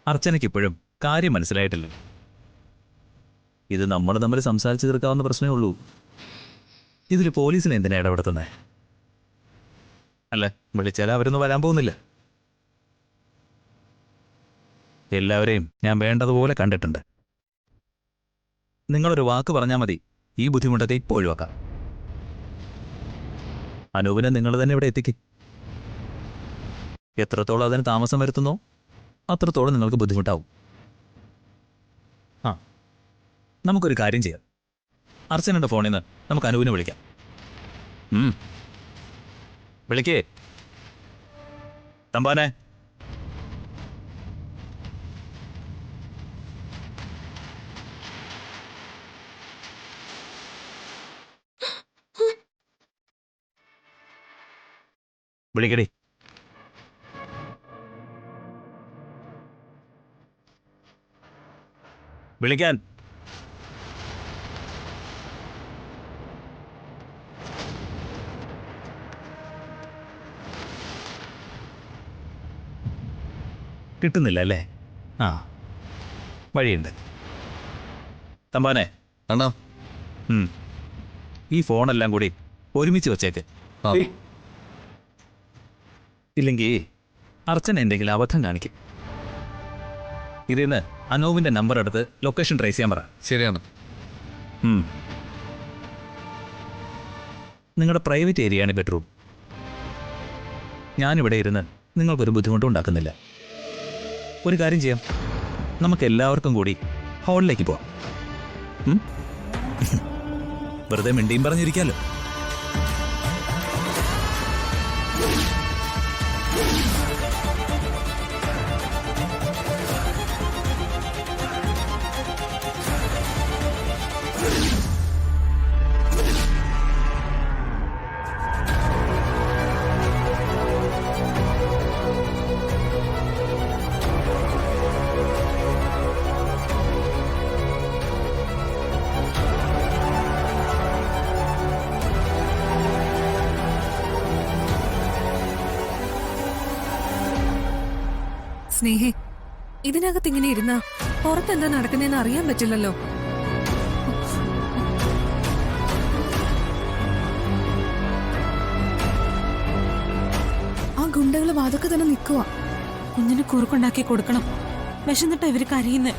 അർച്ചനയ്ക്ക് ഇപ്പോഴും കാര്യം മനസ്സിലായിട്ടില്ല. ഇത് നമ്മൾ തമ്മിൽ സംസാരിച്ചു തീർക്കാവുന്ന പ്രശ്നമേ ഉള്ളൂ. ഇതിൽ പോലീസിനെ എന്തിനാ ഇടപെടുത്തുന്നേ? അല്ല, വിളിച്ചാൽ അവരൊന്നും വരാൻ പോകുന്നില്ല. എല്ലാവരെയും ഞാൻ വേണ്ടതുപോലെ കണ്ടിട്ടുണ്ട്. നിങ്ങളൊരു വാക്ക് പറഞ്ഞാൽ മതി, ഈ ബുദ്ധിമുട്ടൊക്കെ ഇപ്പോൾ ഒഴിവാക്കാം. അനൂപിനെ നിങ്ങൾ തന്നെ ഇവിടെ എത്തിക്കും. എത്രത്തോളം അതിന് താമസം വരുത്തുന്നോ അത്രത്തോളം നിങ്ങൾക്ക് ബുദ്ധിമുട്ടാവും. ആ, നമുക്കൊരു കാര്യം ചെയ്യാം. അർച്ചനയുടെ ഫോണിൽ നിന്ന് നമുക്ക് അനൂപിനെ വിളിക്കാം. വിളിക്കേ തമ്പാനെ. വിളിക്കടി. വിളിക്കാൻ. കിട്ടുന്നില്ല അല്ലേ? ആ, വഴിയുണ്ട്. തമ്പാനെ അണ്ണാ, ഈ ഫോണെല്ലാം കൂടി ഒരുമിച്ച് വെച്ചേക്ക്. ഇല്ലെങ്കിൽ അർച്ചന എന്തെങ്കിലും അബദ്ധം കാണിക്കും. ഇതിന്ന് അനൂപിന്റെ നമ്പർ എടുത്ത് ലൊക്കേഷൻ ട്രേസ് ചെയ്യാൻ പറ. ശരിയാണ്. നിങ്ങളുടെ പ്രൈവറ്റ് ഏരിയയാണ് ബെഡ്റൂം. ഞാനിവിടെ ഇരുന്ന് നിങ്ങൾക്കൊരു ബുദ്ധിമുട്ടും ഉണ്ടാക്കുന്നില്ല. ഒരു കാര്യം ചെയ്യാം, നമുക്ക് എല്ലാവർക്കും കൂടി ഹാളിലേക്ക് പോവാം. വെറുതെ മിണ്ടിയും പറഞ്ഞിരിക്കാമല്ലോ. സ്നേഹേ, ഇതിനകത്ത് ഇങ്ങനെ ഇരുന്ന പുറത്തെന്താ നടക്കുന്നതെന്ന് അറിയാൻ പറ്റില്ലല്ലോ. ആ ഗുണ്ടകള് വാതൊക്കെ തന്നെ നിൽക്കുക. കുഞ്ഞിന് കുറുക്കുണ്ടാക്കി കൊടുക്കണം. വിശന്നിട്ട് ഇവര് കരയുന്നേ.